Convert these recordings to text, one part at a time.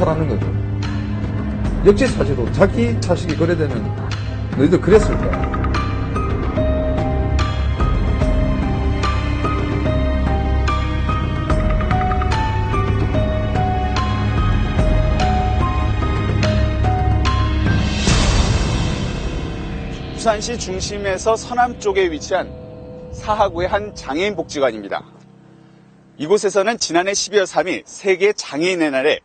하라는 거죠. 역지사지로 자기 자식이 거래되면 너희들 그랬을 거야. 부산시 중심에서 서남 쪽에 위치한 사하구의 한 장애인 복지관입니다. 이곳에서는 지난해 12월 3일 세계 장애인의 날에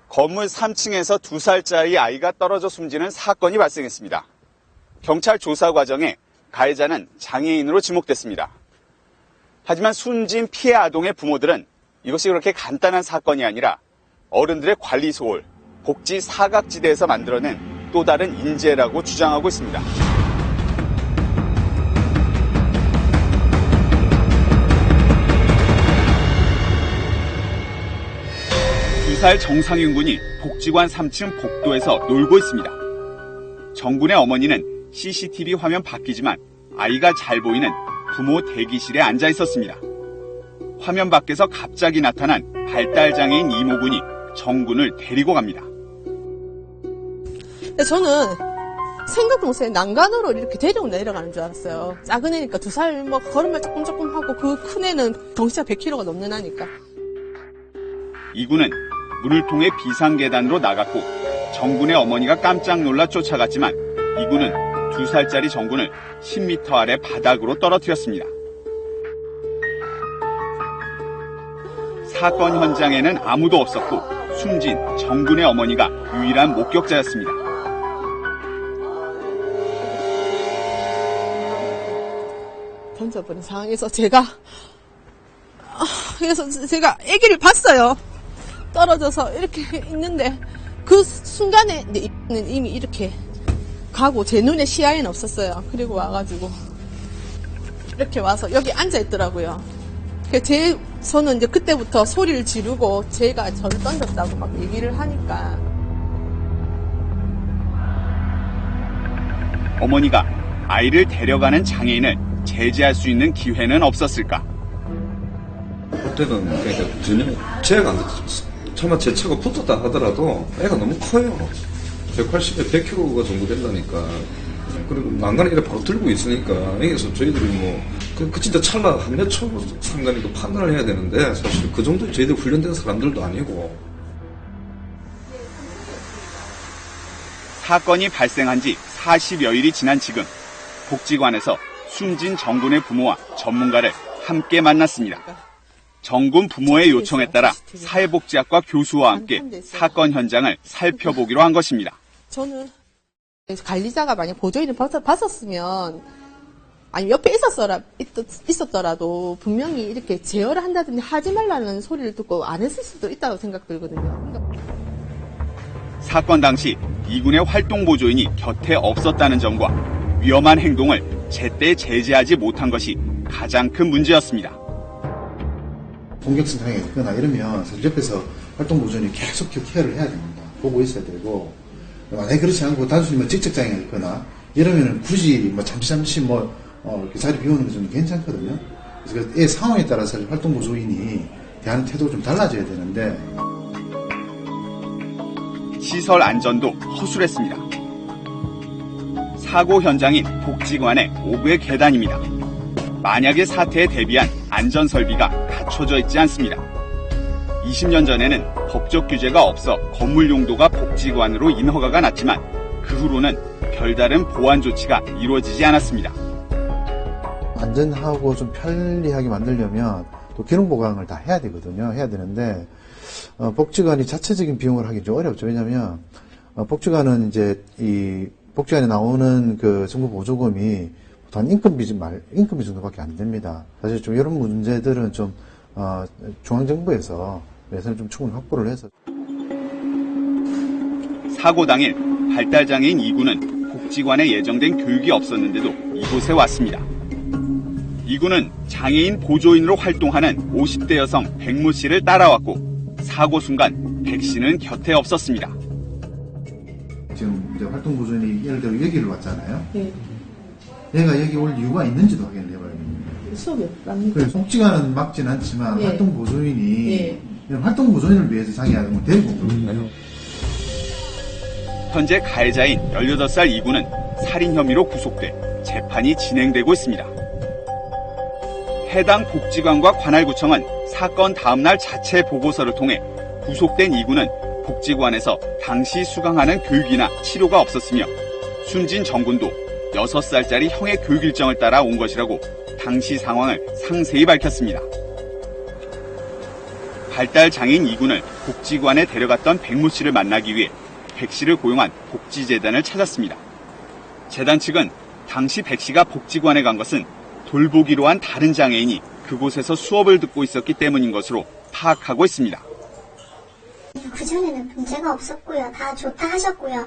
건물 3층에서 2살짜리 아이가 떨어져 숨지는 사건이 발생했습니다. 경찰 조사 과정에 가해자는 장애인으로 지목됐습니다. 하지만 숨진 피해 아동의 부모들은 이것이 그렇게 간단한 사건이 아니라 어른들의 관리 소홀, 복지 사각지대에서 만들어낸 또 다른 인재라고 주장하고 있습니다. 2살 정상윤 군이 복지관 3층 복도에서 놀고 있습니다. 정군의 어머니는 CCTV 화면 밖이지만 아이가 잘 보이는 부모 대기실에 앉아 있었습니다. 화면 밖에서 갑자기 나타난 발달장애인 이모군이 정군을 데리고 갑니다. 저는 생각도 못해요. 난간으로 이렇게 데리고 내려가는 줄 알았어요. 작은 애니까 2살 걸음을 조금 하고 그 큰 애는 덩치가 100kg가 넘는 애니까. 이군은 물을 통해 비상계단으로 나갔고 정군의 어머니가 깜짝 놀라 쫓아갔지만 이군은 2살짜리 정군을 10m 아래 바닥으로 떨어뜨렸습니다. 사건 현장에는 아무도 없었고 숨진 정군의 어머니가 유일한 목격자였습니다. 던져버린 상황에서 그래서 제가 아기를 봤어요. 떨어져서 이렇게 있는데 그 순간에 이미 이렇게 가고 제 눈에 시야에는 없었어요. 그리고 와가지고 이렇게 와서 여기 앉아 있더라고요. 저는 이제 그때부터 소리를 지르고 제가 저를 던졌다고 막 얘기를 하니까. 어머니가 아이를 데려가는 장애인을 제지할 수 있는 기회는 없었을까? 그때는 그러니까 전혀 제가 안 됐었어. 차마 제 차가 붙었다 하더라도 애가 너무 커요. 180에 100kg가 정도 된다니까. 그리고 난간을 이렇게 바로 들고 있으니까 여기서 저희들이 그 진짜 찰나 한 몇 초 상관이고 판단을 해야 되는데 사실 그 정도 저희들 훈련된 사람들도 아니고. 사건이 발생한 지 40여일이 지난 지금 복지관에서 숨진 정군의 부모와 전문가를 함께 만났습니다. 정군 부모의 요청에 따라 사회복지학과 교수와 함께 사건 현장을 살펴보기로 한 것입니다. 저는 관리자가 만약 보조인을 봤었으면 아니 옆에 있었더라도 분명히 이렇게 제어를 한다든지 하지 말라는 소리를 듣고 안 했을 수도 있다고 생각 들거든요. 사건 당시 이군의 활동 보조인이 곁에 없었다는 점과 위험한 행동을 제때 제지하지 못한 것이 가장 큰 문제였습니다. 공격성 장애가 있거나 이러면 사실 옆에서 활동보조인이 계속 케어를 해야 됩니다. 보고 있어야 되고, 만약에 그렇지 않고 단순히 직접장애가 있거나 이러면 굳이 잠시 이렇게 자리 비우는 게 좀 괜찮거든요. 그래서 애 상황에 따라서 활동보조인이 대하는 태도가 좀 달라져야 되는데. 시설 안전도 허술했습니다. 사고 현장인 복지관의 5구의 계단입니다. 만약의 사태에 대비한 안전설비가 갖춰져 있지 않습니다. 20년 전에는 법적 규제가 없어 건물 용도가 복지관으로 인허가가 났지만 그 후로는 별다른 보안 조치가 이루어지지 않았습니다. 안전하고 좀 편리하게 만들려면 또 기능 보강을 다 해야 되거든요. 해야 되는데 복지관이 자체적인 비용을 하기 좀 어렵죠. 왜냐하면 복지관은 이제 이 복지관에 나오는 그 정부 보조금이 단 인건비 정도밖에 안 됩니다. 사실 좀 이런 문제들은 좀 중앙정부에서 예산을 좀 충분히 확보를 해서. 사고 당일 발달장애인 2구는 복지관에 예정된 교육이 없었는데도 이곳에 왔습니다. 2구는 장애인 보조인으로 활동하는 50대 여성 백모 씨를 따라왔고 사고 순간 백 씨는 곁에 없었습니다. 지금 이제 활동보조인이 예를 들어 여기를 왔잖아요. 네. 얘가 여기 올 이유가 있는지도 확인을 해봐야 됩니다. 수업이 없답니다. 그래서 복지관은 막지는 않지만 네. 활동보조인이 네. 활동보조인을 위해서 장애아동을 데리고 온 거거든요. 현재 가해자인 18살 이군은 살인 혐의로 구속돼 재판이 진행되고 있습니다. 해당 복지관과 관할구청은 사건 다음날 자체 보고서를 통해 구속된 이군은 복지관에서 당시 수강하는 교육이나 치료가 없었으며 숨진 정군도 6살짜리 형의 교육 일정을 따라 온 것이라고 당시 상황을 상세히 밝혔습니다. 발달장애인 이군을 복지관에 데려갔던 백모 씨를 만나기 위해 백 씨를 고용한 복지재단을 찾았습니다. 재단 측은 당시 백 씨가 복지관에 간 것은 돌보기로 한 다른 장애인이 그곳에서 수업을 듣고 있었기 때문인 것으로 파악하고 있습니다. 그전에는 문제가 없었고요. 다 좋다 하셨고요.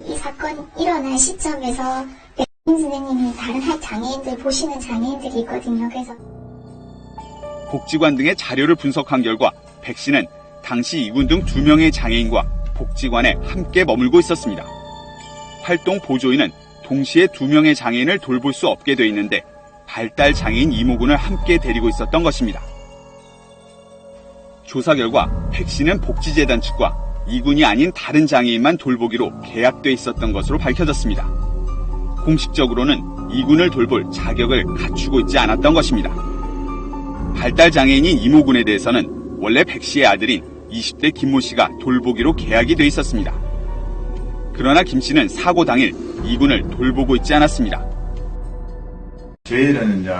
이 사건이 일어난 시점에서 백인 선생님이 다른 장애인들 보시는 장애인들이 있거든요. 그래서 복지관 등의 자료를 분석한 결과 백 씨는 당시 이군 등 2명의 장애인과 복지관에 함께 머물고 있었습니다. 활동 보조인은 동시에 2명의 장애인을 돌볼 수 없게 돼 있는데 발달장애인 이모군을 함께 데리고 있었던 것입니다. 조사 결과 백 씨는 복지재단 측과 이군이 아닌 다른 장애인만 돌보기로 계약돼 있었던 것으로 밝혀졌습니다. 공식적으로는 이군을 돌볼 자격을 갖추고 있지 않았던 것입니다. 발달장애인인 이모군에 대해서는 원래 백 씨의 아들인 20대 김모 씨가 돌보기로 계약이 돼 있었습니다. 그러나 김 씨는 사고 당일 이군을 돌보고 있지 않았습니다. 저희는 이제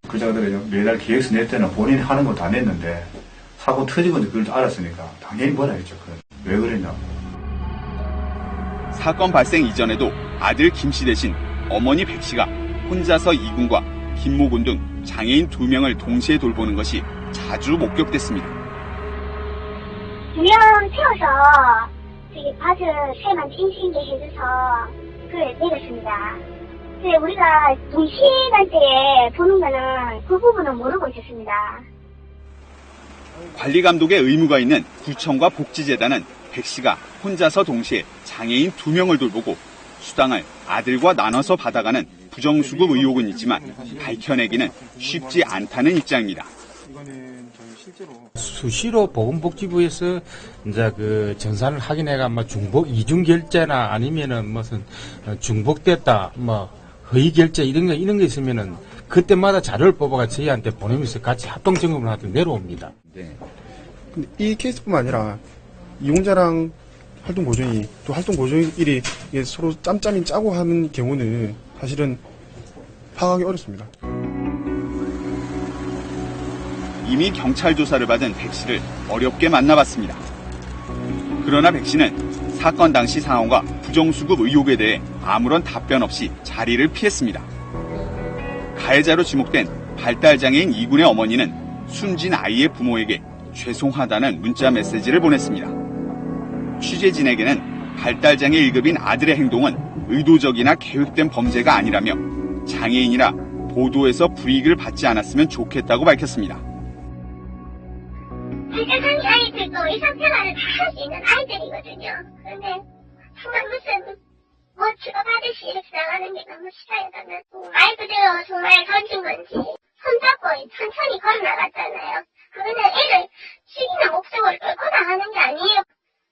그자들이 매달 계획서 낼 때는 본인이 하는 거 다 냈는데 사고 터지고 그걸 알았으니까 당연히 뭐라 했죠. 왜 그랬냐고. 사건 발생 이전에도 아들 김 씨 대신 어머니 백 씨가 혼자서 이군과 김모군 등 장애인 2명을 동시에 돌보는 것이 자주 목격됐습니다. 2명 태워서 밭을 새만 싱싱하게 해줘서 그걸 내렸습니다. 근데 우리가 동시간대에 보는 거는 그 부분은 모르고 있었습니다. 관리감독의 의무가 있는 구청과 복지재단은 백 씨가 혼자서 동시에 장애인 2명을 돌보고 수당을 아들과 나눠서 받아가는 부정수급 의혹은 있지만 밝혀내기는 쉽지 않다는 입장입니다. 수시로 보건복지부에서 이제 그 전산을 확인해가 뭐 중복 이중 결제나 아니면은 무슨 중복됐다 뭐 허위 결제 이런 거 있으면은 그때마다 자료를 뽑아가 저희한테 보내면서 같이 합동 점검을 하듯 내려옵니다. 네. 근데 이 케이스뿐만 아니라 이용자랑 활동보조인이 또 활동보조인이 서로 짬짬이 짜고 하는 경우는 사실은 파악하기 어렵습니다. 이미 경찰 조사를 받은 백 씨를 어렵게 만나봤습니다. 그러나 백 씨는 사건 당시 상황과 부정수급 의혹에 대해 아무런 답변 없이 자리를 피했습니다. 가해자로 지목된 발달장애인 이군의 어머니는 숨진 아이의 부모에게 죄송하다는 문자 메시지를 보냈습니다. 취재진에게는 발달장애 1급인 아들의 행동은 의도적이나 계획된 범죄가 아니라며 장애인이라 보도에서 불이익을 받지 않았으면 좋겠다고 밝혔습니다. 발달장애 아이들도 일상생활을 다 할 수 있는 아이들이거든요. 그런데 정말 무슨 치료받듯이 이렇게 나가는 게 너무 싫어요. 저는 말 그대로 정말 던진 건지 손잡고 천천히 걸어 나갔잖아요. 그거는 애를 죽이는 목적으로 끌고 나가는 게 아니에요.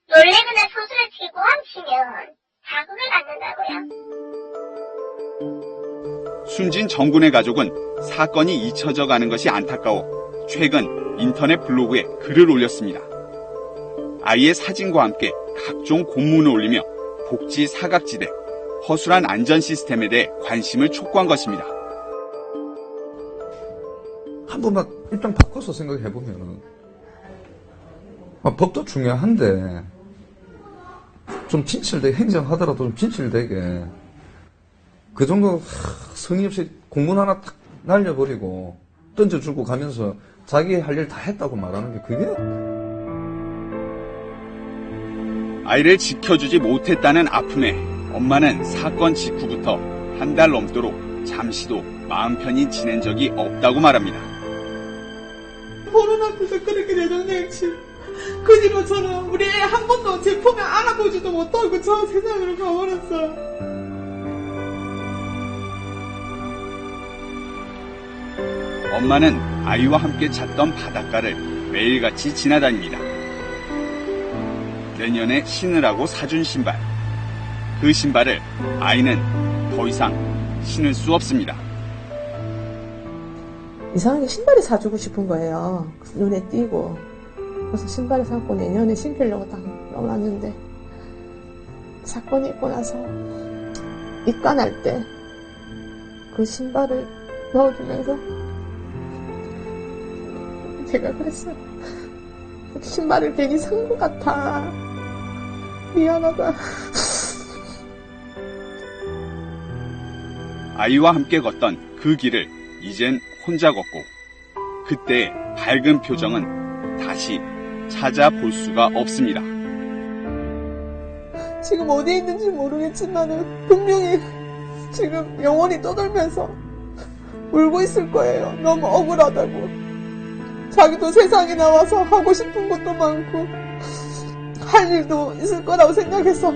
놀래거나 소설을 치고 멈추면 자극을 받는다고요. 숨진 정군의 가족은 사건이 잊혀져 가는 것이 안타까워 최근 인터넷 블로그에 글을 올렸습니다. 아이의 사진과 함께 각종 공문을 올리며 복지 사각지대, 허술한 안전 시스템에 대해 관심을 촉구한 것입니다. 한 번만 입장 바꿔서 생각해보면은, 법도 중요한데, 좀 진실되게, 행정하더라도 좀 진실되게, 그 정도 성의 없이 공문 하나 탁 날려버리고, 던져주고 가면서 자기 할 일 다 했다고 말하는 게 그게 아이를 지켜주지 못했다는 아픔에 엄마는 사건 직후부터 한 달 넘도록 잠시도 마음 편히 지낸 적이 없다고 말합니다. 보는 앞에서 그렇게 내정내치 그 뒤로 저는 우리 애 한 번도 제 품에 안아보지도 못하고 저 세상으로 가버렸어요. 엄마는 아이와 함께 잤던 바닷가를 매일같이 지나다닙니다. 내년에 신으라고 사준 신발, 그 신발을 아이는 더 이상 신을 수 없습니다. 이상하게 신발을 사주고 싶은 거예요. 눈에 띄고. 그래서 신발을 사고 내년에 신기려고 딱 넣어놨는데, 사건이 있고 나서 입관할 때 그 신발을 넣어주면서 제가 그랬어요. 신발을 괜히 산 것 같아. 미안하다. 아이와 함께 걷던 그 길을 이젠 혼자 걷고 그때의 밝은 표정은 다시 찾아볼 수가 없습니다. 지금 어디에 있는지 모르겠지만은 분명히 지금 영원히 떠돌면서 울고 있을 거예요. 너무 억울하다고. 자기도 세상에 나와서 하고 싶은 것도 많고 할 일도 있을 거라고 생각해서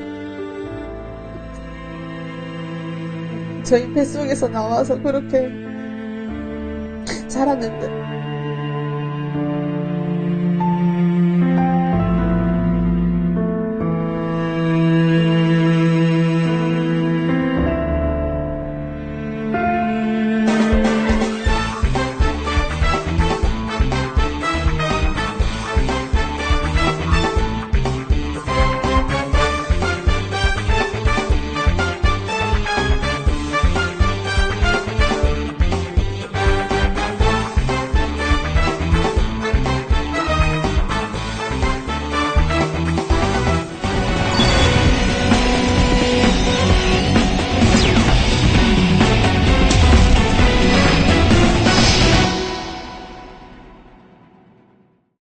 저희 뱃속에서 나와서 그렇게 자랐는데